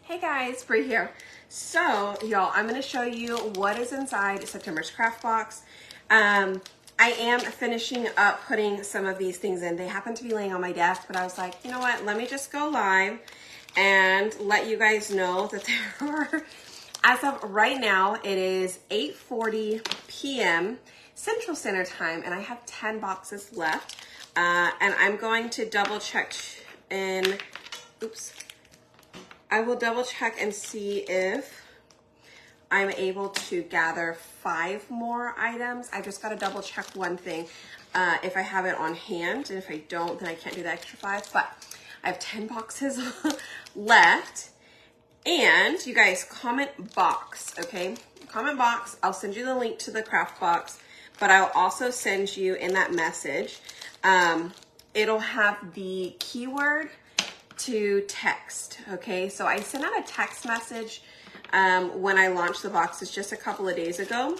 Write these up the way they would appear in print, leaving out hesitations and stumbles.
Hey guys, Bree here. So y'all, I'm gonna show you what is inside September's craft box. I am finishing up putting some of these things in. They happen to be laying on my desk, but I was like, you know what, let me just go live and let you guys know that there are, as of right now, it is 8:40 p.m. Central Standard Time, and I have 10 boxes left. And I'm going to double check I will double check and see if I'm able to gather 5 more items. I just got to double check one thing, if I have it on hand, and if I don't, then I can't do the extra 5, but I have 10 boxes left. And you guys, comment box, okay? Comment box, I'll send you the link to the craft box, but I'll also send you in that message, it'll have the keyword to text, okay? So I sent out a text message when I launched the boxes just a couple of days ago,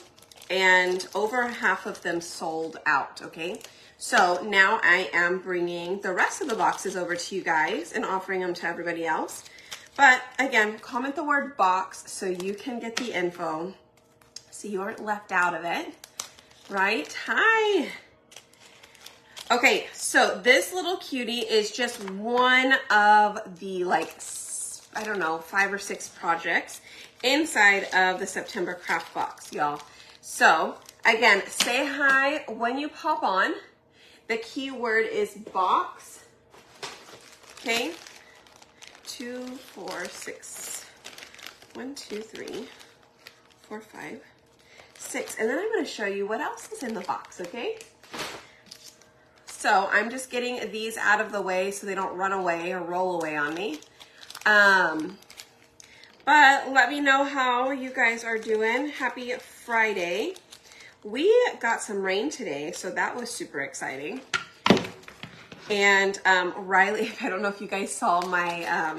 and over half of them sold out, okay? So now I am bringing the rest of the boxes over to you guys and offering them to everybody else. But again, comment the word box so you can get the info, so you aren't left out of it, right? Hi. Okay, so this little cutie is just one of the, like, I don't know, 5 or 6 projects inside of the September craft box, y'all. So again, say hi when you pop on. The keyword is box, okay? 2, 4, 6, 1, 2, 3, 4, 5, 6. And then I'm going to show you what else is in the box, okay? So I'm just getting these out of the way so they don't run away or roll away on me. But let me know how you guys are doing. Happy Friday. We got some rain today, so that was super exciting. And Riley, I don't know if you guys saw my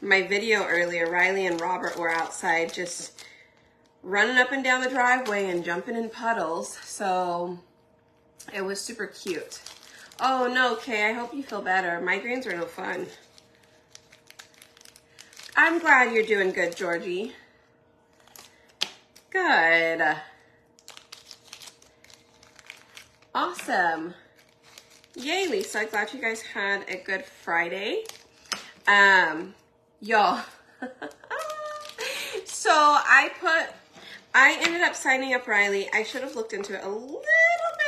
my video earlier. Riley and Robert were outside just running up and down the driveway and jumping in puddles. So it was super cute. Oh no, Kay, I hope you feel better. Migraines are no fun. I'm glad you're doing good, Georgie. Good. Awesome. Yay, Lisa. I'm glad you guys had a good Friday. Y'all. So I ended up signing up Riley. I should have looked into it a little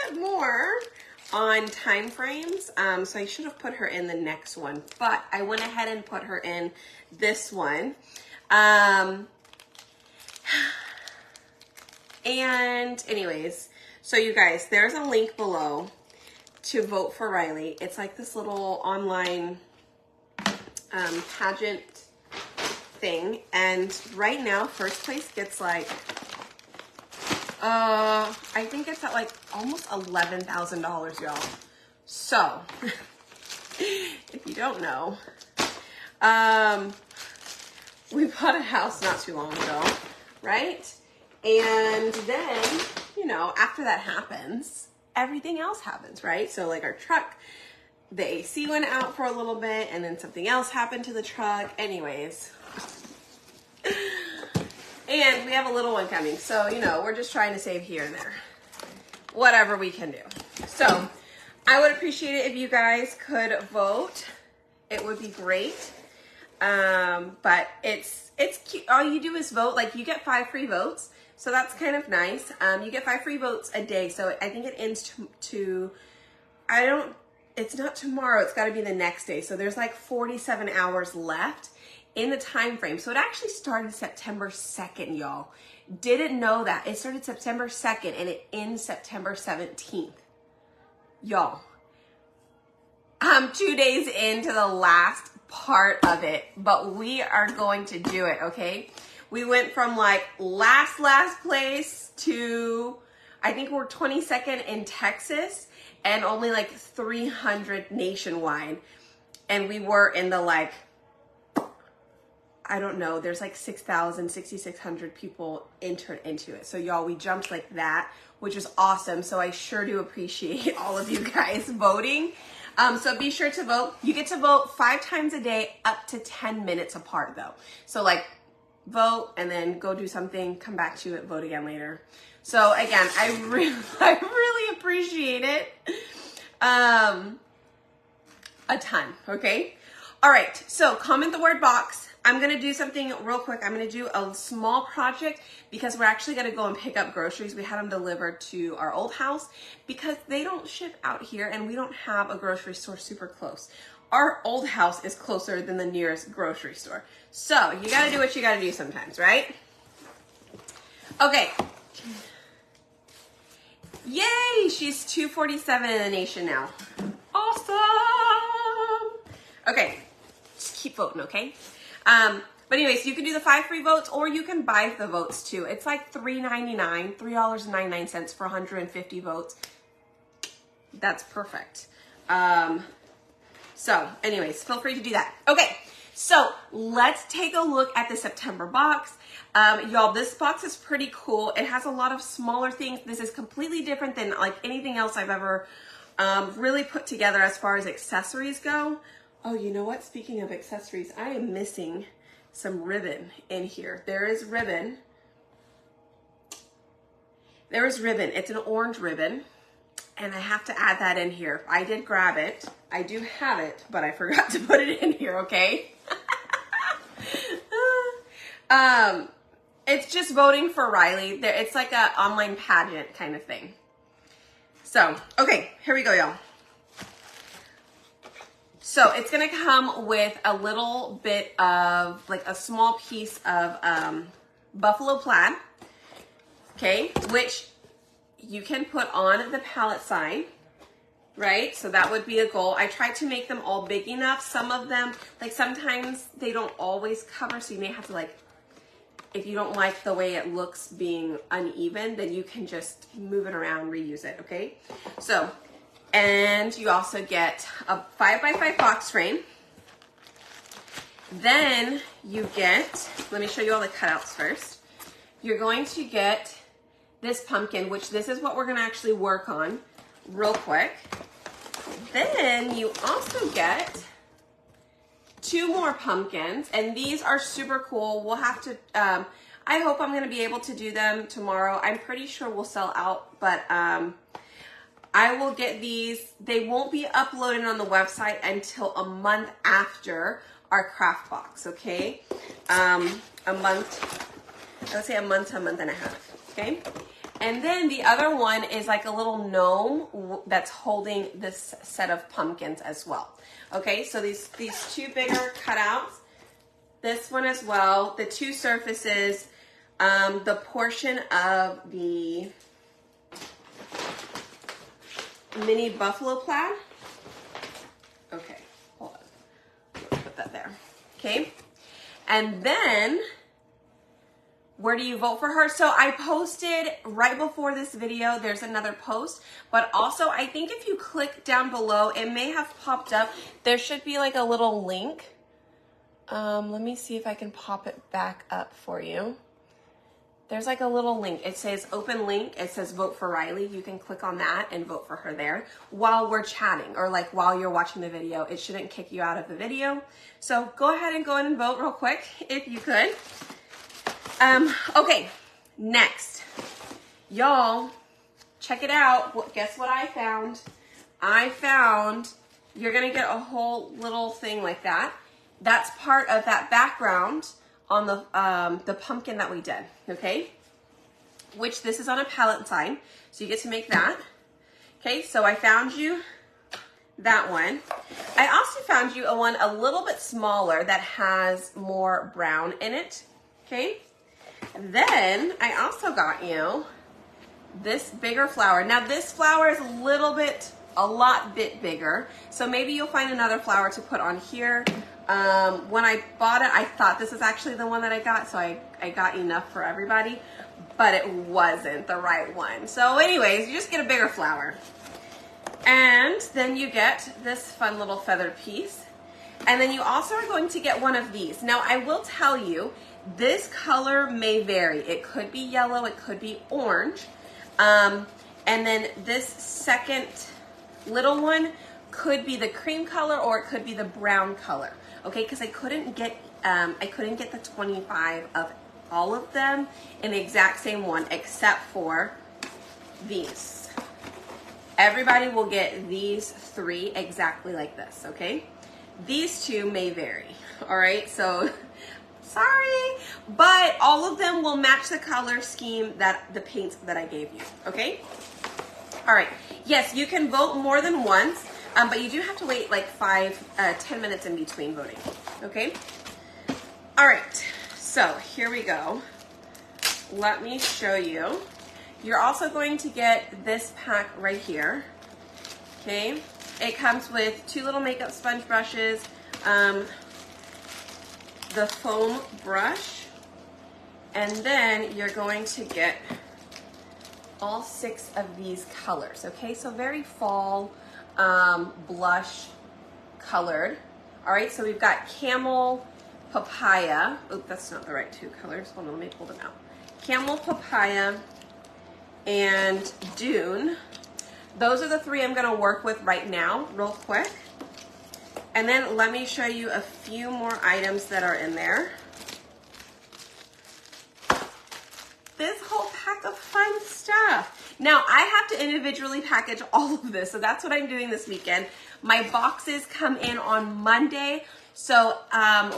bit more on time frames. So I should have put her in the next one, but I went ahead and put her in this one. And anyways, so you guys, there's a link below to vote for Riley. It's like this little online pageant thing, and right now first place gets like I think it's at like almost $11,000, y'all. So if you don't know, we bought a house not too long ago, right? And then, you know, after that happens, everything else happens, right? So like our truck, the AC went out for a little bit, and then something else happened to the truck. Anyways, and we have a little one coming. So, you know, we're just trying to save here and there, whatever we can do. So I would appreciate it if you guys could vote. It would be great. But it's cute. All you do is vote. Like, you get 5 free votes. So that's kind of nice. You get 5 free votes a day. So I think it ends it's not tomorrow. It's got to be the next day. So there's like 47 hours left in the time frame. So it actually started September 2nd, y'all. Didn't know that. It started September 2nd and it ends September 17th. Y'all, I'm 2 days into the last part of it, but we are going to do it, okay? We went from like last place to, I think we're 22nd in Texas and only like 300 nationwide. And we were in the like, I don't know, there's like 6,600 people entered into it. So y'all, we jumped like that, which is awesome. So I sure do appreciate all of you guys voting. So be sure to vote. You get to vote 5 times a day, up to 10 minutes apart though. So like vote and then go do something, come back to it, vote again later. So again, I really appreciate it. A ton, okay? All right, so comment the word box. I'm gonna do something real quick. I'm gonna do a small project because we're actually gonna go and pick up groceries. We had them delivered to our old house because they don't ship out here and we don't have a grocery store super close. Our old house is closer than the nearest grocery store. So you gotta do what you gotta do sometimes, right? Okay. Yay, she's 247 in the nation now. Awesome. Okay, just keep voting, okay? But anyways, you can do the 5 free votes or you can buy the votes too. It's like $3.99, $3.99 for 150 votes. That's perfect. So anyways, feel free to do that. Okay, so let's take a look at the September box. Y'all, this box is pretty cool. It has a lot of smaller things. This is completely different than like anything else I've ever really put together as far as accessories go. Oh, you know what? Speaking of accessories, I am missing some ribbon in here. There is ribbon. There is ribbon. It's an orange ribbon, and I have to add that in here. I did grab it. I do have it, but I forgot to put it in here, okay? It's just voting for Riley. It's like an online pageant kind of thing. So, okay, here we go, y'all. So it's gonna come with a little bit of, like a small piece of buffalo plaid, okay, which you can put on the palette side, right? So that would be a goal. I tried to make them all big enough. Some of them, like sometimes they don't always cover, so you may have to like, if you don't like the way it looks being uneven, then you can just move it around, reuse it, okay? So, and you also get a 5x5 box frame. Then you get, let me show you all the cutouts first. You're going to get this pumpkin, which this is what we're gonna actually work on real quick. Then you also get 2 more pumpkins, and these are super cool. We'll have to, I hope I'm gonna be able to do them tomorrow. I'm pretty sure we'll sell out, but I will get these. They won't be uploaded on the website until a month after our craft box, okay? A month, I would say a month to a month and a half, okay? And then the other one is like a little gnome that's holding this set of pumpkins as well. Okay, so these 2 bigger cutouts, this one as well, the 2 surfaces, the portion of the mini buffalo plaid. Okay, hold on. Let's put that there. Okay, and then where do you vote for her? So I posted right before this video, there's another post, but also I think if you click down below, it may have popped up. There should be like a little link. Let me see if I can pop it back up for you. There's like a little link. It says open link. It says vote for Riley. You can click on that and vote for her there while we're chatting or like while you're watching the video. It shouldn't kick you out of the video. So go ahead and go in and vote real quick if you could. Okay, next. Y'all, check it out. Well, guess what I found? I found, you're gonna get a whole little thing like that. That's part of that background on the pumpkin that we did, okay? Which this is on a palette side, so you get to make that. Okay, so I found you that one. I also found you one a little bit smaller that has more brown in it, okay? Then I also got you this bigger flower. Now this flower is a lot bit bigger, so maybe you'll find another flower to put on here. When I bought it, I thought this is actually the one that I got, so I got enough for everybody, but it wasn't the right one. So anyways, you just get a bigger flower. And then you get this fun little feathered piece. And then you also are going to get one of these. Now I will tell you, this color may vary. It could be yellow, it could be orange. And then this second little one could be the cream color or it could be the brown color, okay? Because I couldn't get the 25 of all of them in the exact same one except for these. Everybody will get these 3 exactly like this, okay? These 2 may vary, all right? So sorry, but all of them will match the color scheme that the paints that I gave you, okay? All right, yes, you can vote more than once, but you do have to wait like 10 minutes in between voting, okay? All right, so here we go. Let me show you. You're also going to get this pack right here, okay? It comes with 2 little makeup sponge brushes, the foam brush, and then you're going to get all 6 of these colors, okay? So very fall blush colored. All right, so we've got camel, papaya. Oh, that's not the right 2 colors. Hold on, let me pull them out. Camel, papaya, and dune. Those are the 3 I'm gonna work with right now, real quick. And then let me show you a few more items that are in there. This whole pack of fun stuff. Now, I have to individually package all of this, so that's what I'm doing this weekend. My boxes come in on Monday, so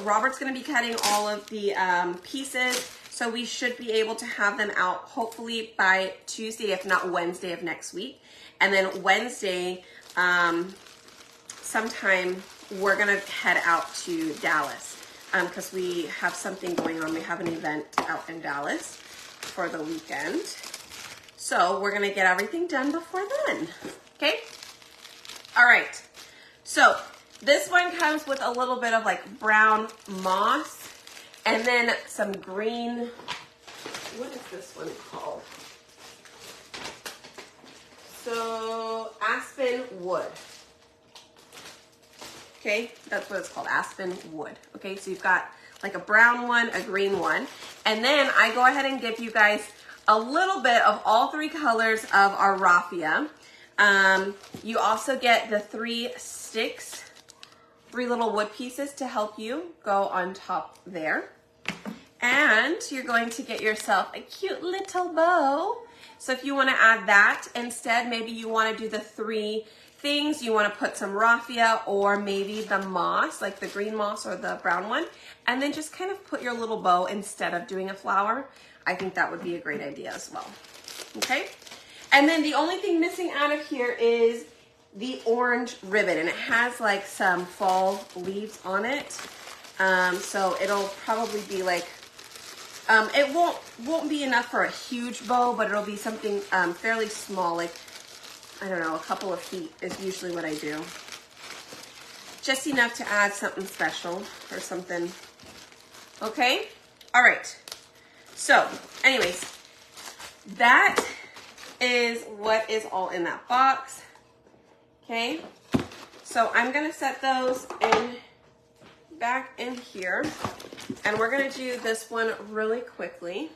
Robert's gonna be cutting all of the pieces, so we should be able to have them out hopefully by Tuesday, if not Wednesday of next week. And then Wednesday, sometime we're gonna head out to Dallas because we have something going on. We have an event out in Dallas for the weekend. So we're gonna get everything done before then, okay? All right, so this one comes with a little bit of like brown moss and then some green, what is this one called? So aspen wood. Okay, that's what it's called, aspen wood. Okay, so you've got like a brown one, a green one, and then I go ahead and give you guys a little bit of all 3 colors of our raffia. You also get the 3 sticks, 3 little wood pieces to help you go on top there. And you're going to get yourself a cute little bow. So if you want to add that instead, maybe you want to do the 3 things, you want to put some raffia or maybe the moss, like the green moss or the brown one, and then just kind of put your little bow instead of doing a flower. I think that would be a great idea as well. Okay, and then the only thing missing out of here is the orange ribbon, and it has like some fall leaves on it. So it'll probably be like, it won't be enough for a huge bow, but it'll be something fairly small, like, I don't know, a couple of feet is usually what I do. Just enough to add something special or something. Okay? All right. So, anyways, that is what is all in that box. Okay? So I'm going to set those back in here. And we're going to do this one really quickly.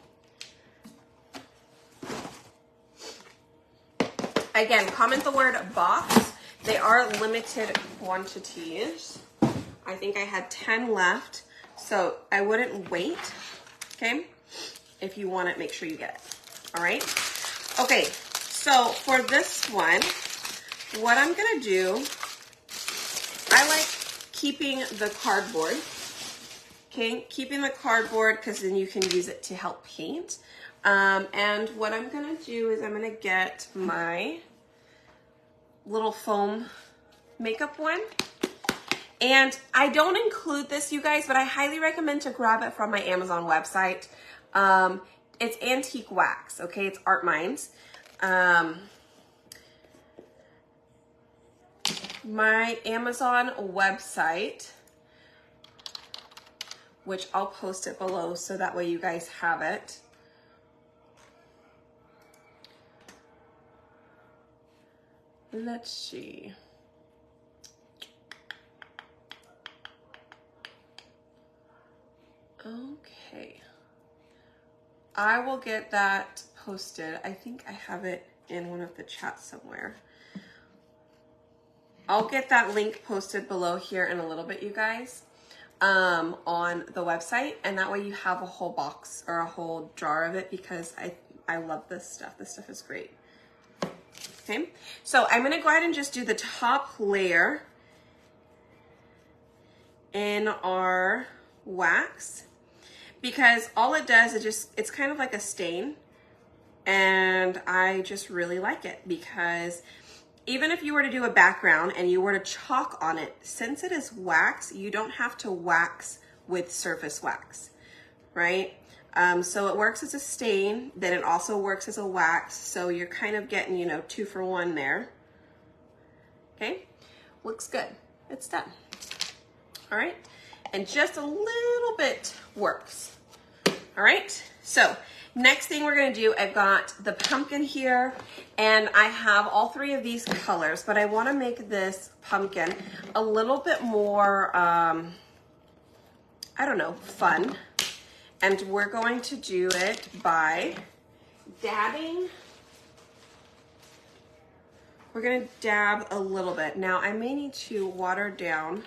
Again, comment the word box. They are limited quantities. I think I had 10 left, so I wouldn't wait, okay? If you want it, make sure you get it, all right? Okay, so for this one, what I'm gonna do, I like keeping the cardboard, okay? Keeping the cardboard because then you can use it to help paint. And what I'm gonna do is I'm gonna get my little foam makeup one. And I don't include this, you guys, but I highly recommend to grab it from my Amazon website. It's antique wax, okay? It's Art Minds. My Amazon website, which I'll post it below so that way you guys have it. Let's see. Okay. I will get that posted. I think I have it in one of the chats somewhere. I'll get that link posted below here in a little bit, you guys, on the website. And that way you have a whole box or a whole jar of it, because I love this stuff. This stuff is great. Okay, so I'm gonna go ahead and just do the top layer in our wax, because all it does is it's kind of like a stain, and I just really like it, because even if you were to do a background and you were to chalk on it, since it is wax, you don't have to wax with surface wax, right? So it works as a stain, then it also works as a wax, so you're kind of getting, you know, 2 for 1 there. Okay, looks good. It's done. All right, and just a little bit works. All right, so next thing we're gonna do, I've got the pumpkin here, and I have all 3 of these colors, but I wanna make this pumpkin a little bit more, I don't know, fun. And we're going to do it by dabbing. We're gonna dab a little bit. Now I may need to water down.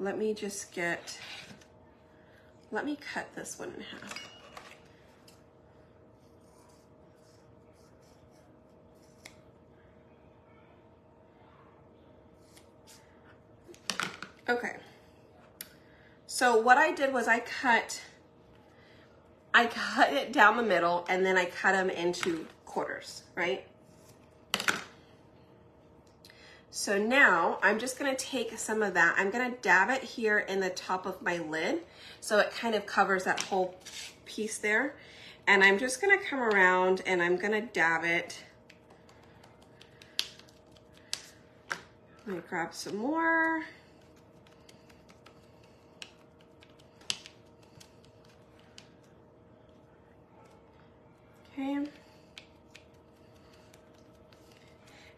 Let me cut this one in half. Okay. So what I did was I cut it down the middle, and then I cut them into quarters, right? So now I'm just gonna take some of that. I'm gonna dab it here in the top of my lid, so it kind of covers that whole piece there. And I'm just gonna come around and I'm gonna dab it. Let me grab some more. Okay.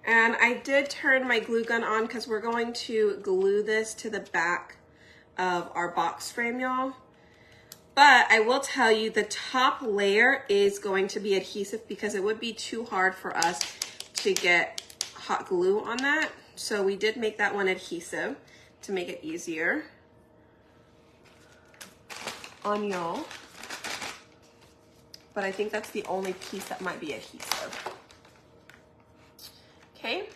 And I did turn my glue gun on because we're going to glue this to the back of our box frame, y'all. But I will tell you, the top layer is going to be adhesive, because it would be too hard for us to get hot glue on that. So we did make that one adhesive to make it easier on y'all. But I think that's the only piece that might be adhesive. Okay.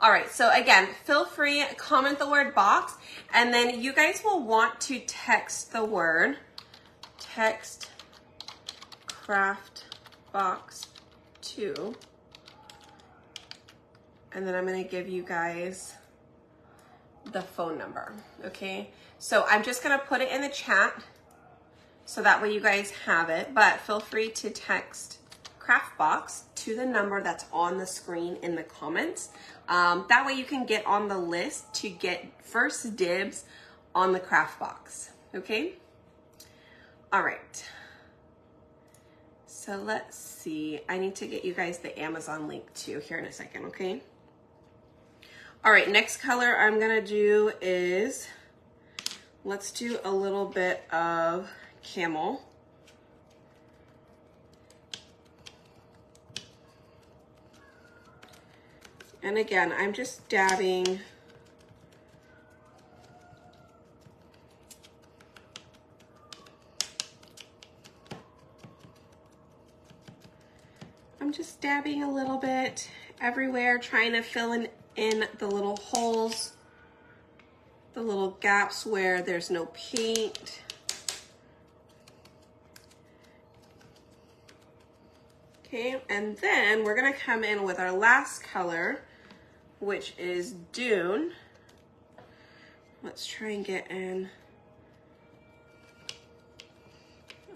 All right, so again, feel free, comment the word box, and then you guys will want to text the word, text craft box 2, and then I'm gonna give you guys the phone number, okay? So I'm just gonna put it in the chat, so that way you guys have it, but feel free to text craft box to the number that's on the screen in the comments. That way you can get on the list to get first dibs on the craft box, okay? All right. So let's see. I need to get you guys the Amazon link too here in a second, okay? All right, next color I'm gonna do is, let's do a little bit of camel. And again, I'm just dabbing. I'm just dabbing a little bit everywhere, trying to fill in the little holes, the little gaps where there's no paint. Okay, and then we're gonna come in with our last color, which is Dune. Let's try and get in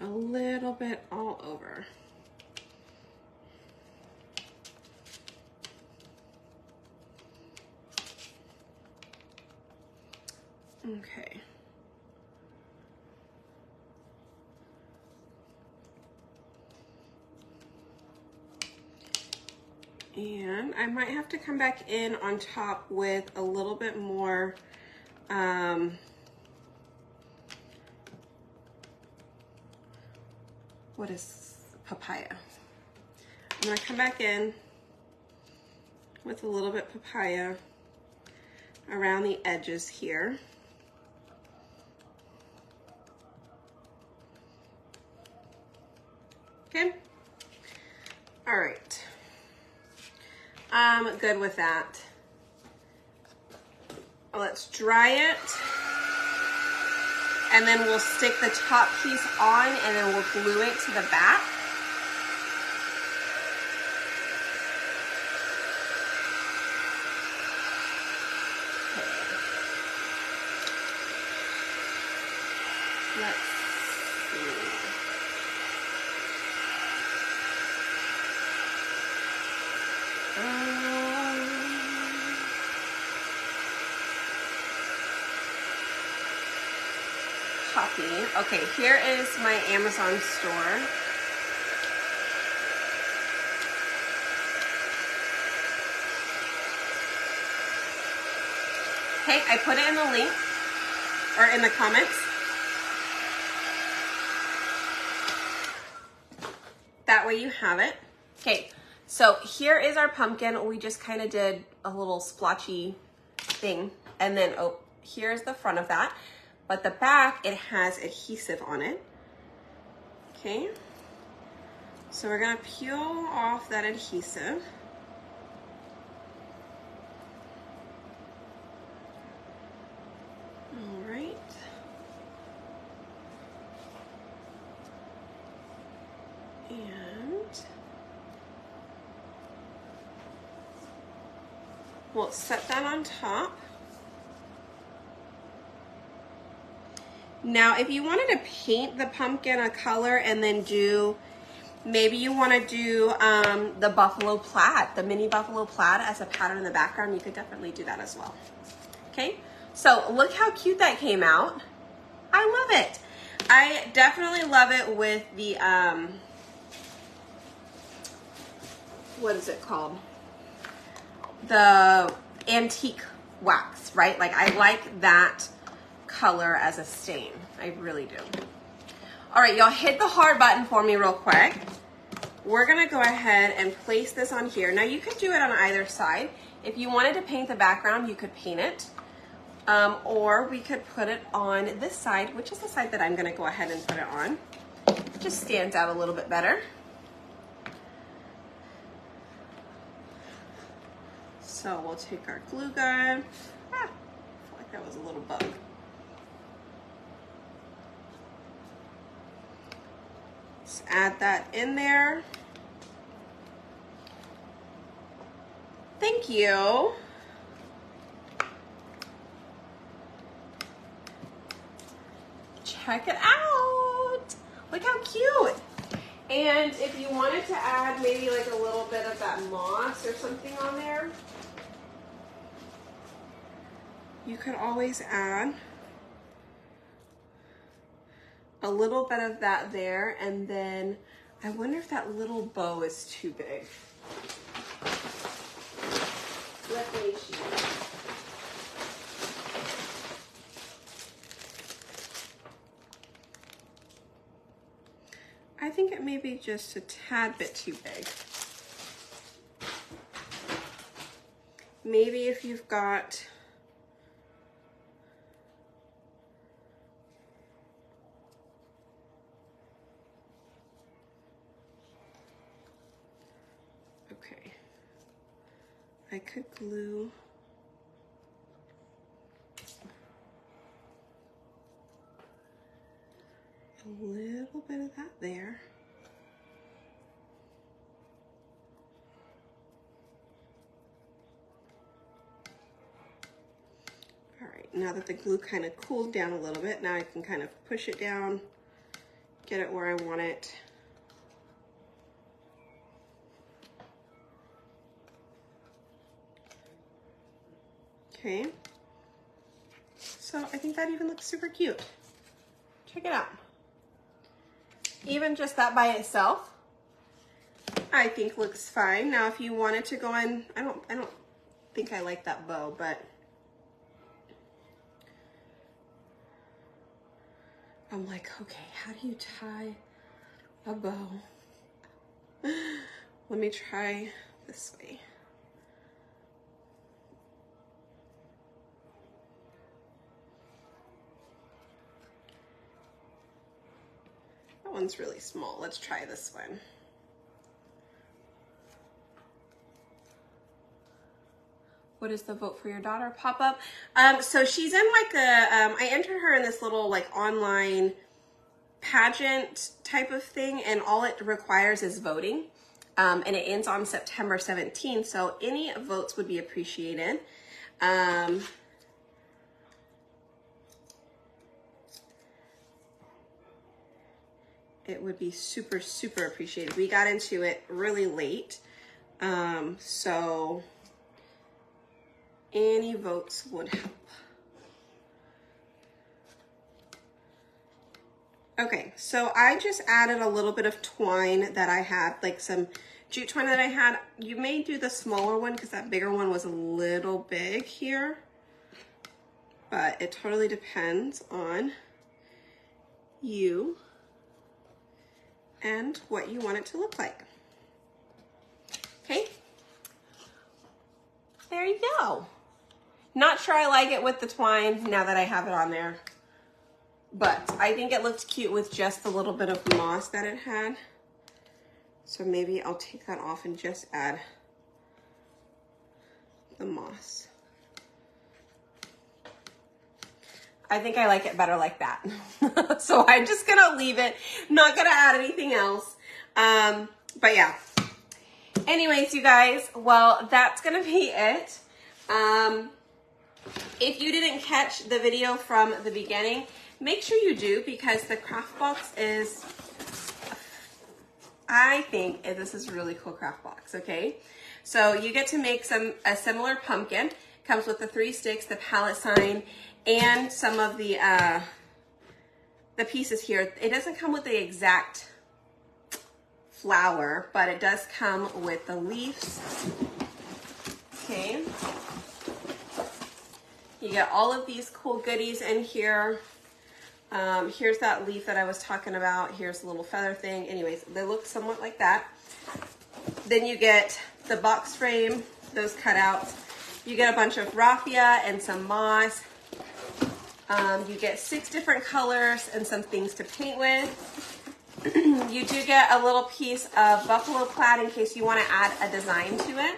a little bit all over. Okay. And I might have to come back in on top with a little bit more what is papaya? I'm gonna come back in with a little bit papaya around the edges here. Okay. All right. I'm good with that. Let's dry it. And then we'll stick the top piece on and then we'll glue it to the back. Let's see. Copy. Okay, here is my Amazon store. Okay, I put it in the link or in the comments. That way you have it. Okay, so here is our pumpkin. We just kind of did a little splotchy thing. And then, oh, here's the front of that. But the back, it has adhesive on it. Okay, so we're gonna peel off that adhesive. All right. And we'll set that on top. Now, if you wanted to paint the pumpkin a color and then do, maybe you want to do the buffalo plaid, the mini buffalo plaid as a pattern in the background, you could definitely do that as well. Okay, so look how cute that came out. I love it. I definitely love it with the, what is it called? The antique wax, right? Like I like that color as a stain. I really do. All right, y'all hit the hard button for me real quick. We're gonna go ahead and place this on here. Now you could do it on either side. If you wanted to paint the background, you could paint it. Or we could put it on this side, which is the side that I'm gonna go ahead and put it on. It just stands out a little bit better. So we'll take our glue gun. I feel like that was a little bug. Let's add that in there. Thank you. Check it out. Look how cute. And if you wanted to add maybe like a little bit of that moss or something on there, you could always add a little bit of that there. And then I wonder if that little bow is too big. Let me see. I think it may be just a tad bit too big. Maybe if you've got okay. I could glue a little bit of that there. All right, now that the glue kind of cooled down a little bit, now I can kind of push it down, get it where I want it. Okay, so I think that even looks super cute. Check it out. Even just that by itself, I think looks fine. Now, if you wanted to go in, I don't think I like that bow, but I'm like, okay, how do you tie a bow? Let me try this way. That one's really small. Let's try this one. What is the vote for your daughter pop-up? So she's in like a, I entered her in this little like online pageant type of thing, and all it requires is voting. And it ends on September 17th, so any votes would be appreciated. It would be super, super appreciated. We got into it really late, so any votes would help. Okay, so I just added a little bit of twine that I had, like some jute twine that I had. You may do the smaller one because that bigger one was a little big here, but it totally depends on you and what you want it to look like. Okay, there you go. Not sure I like it with the twine now that I have it on there, but I think it looked cute with just the little bit of moss that it had. So maybe I'll take that off and just add the moss. I think I like it better like that. So I'm just gonna leave it, not gonna add anything else. But yeah. Anyways, you guys, well, that's gonna be it. If you didn't catch the video from the beginning, make sure you do, because the craft box is, I think this is a really cool craft box, okay? So you get to make a similar pumpkin. Comes with the 3 sticks, the palette sign, and some of the pieces here. It doesn't come with the exact flower, but it does come with the leaves. Okay. You get all of these cool goodies in here. Here's that leaf that I was talking about. Here's a little feather thing. Anyways, they look somewhat like that. Then you get the box frame, those cutouts. You get a bunch of raffia and some moss. You get 6 different colors and some things to paint with. You do get a little piece of buffalo plaid in case you want to add a design to it.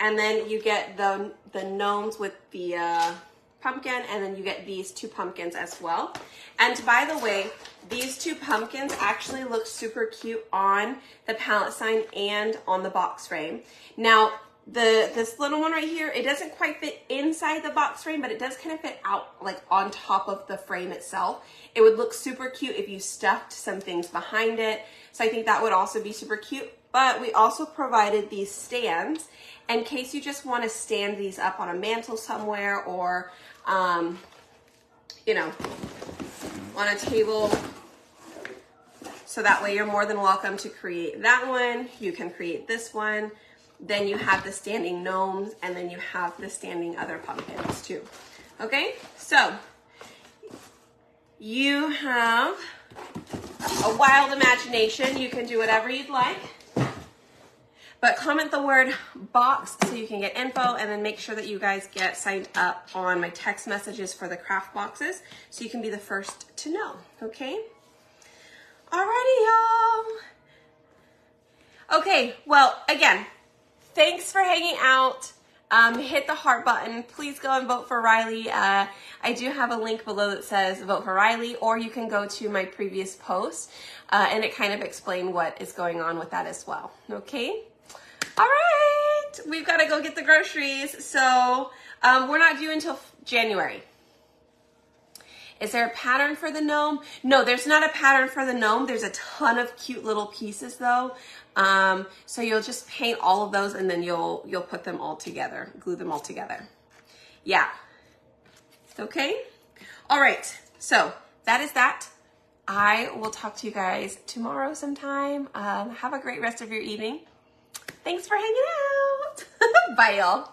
And then you get the gnomes with the pumpkin, and then you get these 2 pumpkins as well. And by the way, these 2 pumpkins actually look super cute on the palette sign and on the box frame. Now, this little one right here, it doesn't quite fit inside the box frame, but it does kind of fit out like on top of the frame itself. It would look super cute if you stuffed some things behind it. So I think that would also be super cute. But we also provided these stands in case you just want to stand these up on a mantle somewhere, or you know, on a table. So that way you're more than welcome to create that one. You can create this one. Then you have the standing gnomes, and then you have the standing other pumpkins too. Okay, so you have a wild imagination. You can do whatever you'd like. But comment the word box so you can get info, and then make sure that you guys get signed up on my text messages for the craft boxes so you can be the first to know, okay? Alrighty, y'all. Okay, well, again, thanks for hanging out. Hit the heart button. Please go and vote for Riley. I do have a link below that says vote for Riley, or you can go to my previous post and it kind of explain what is going on with that as well, okay? All right, we've got to go get the groceries. So we're not due until January. Is there a pattern for the gnome? No, there's not a pattern for the gnome. There's a ton of cute little pieces though. So you'll just paint all of those, and then you'll put them all together, glue them all together. Yeah. Okay. All right. So that is that. I will talk to you guys tomorrow sometime. Have a great rest of your evening. Thanks for hanging out. Bye, y'all.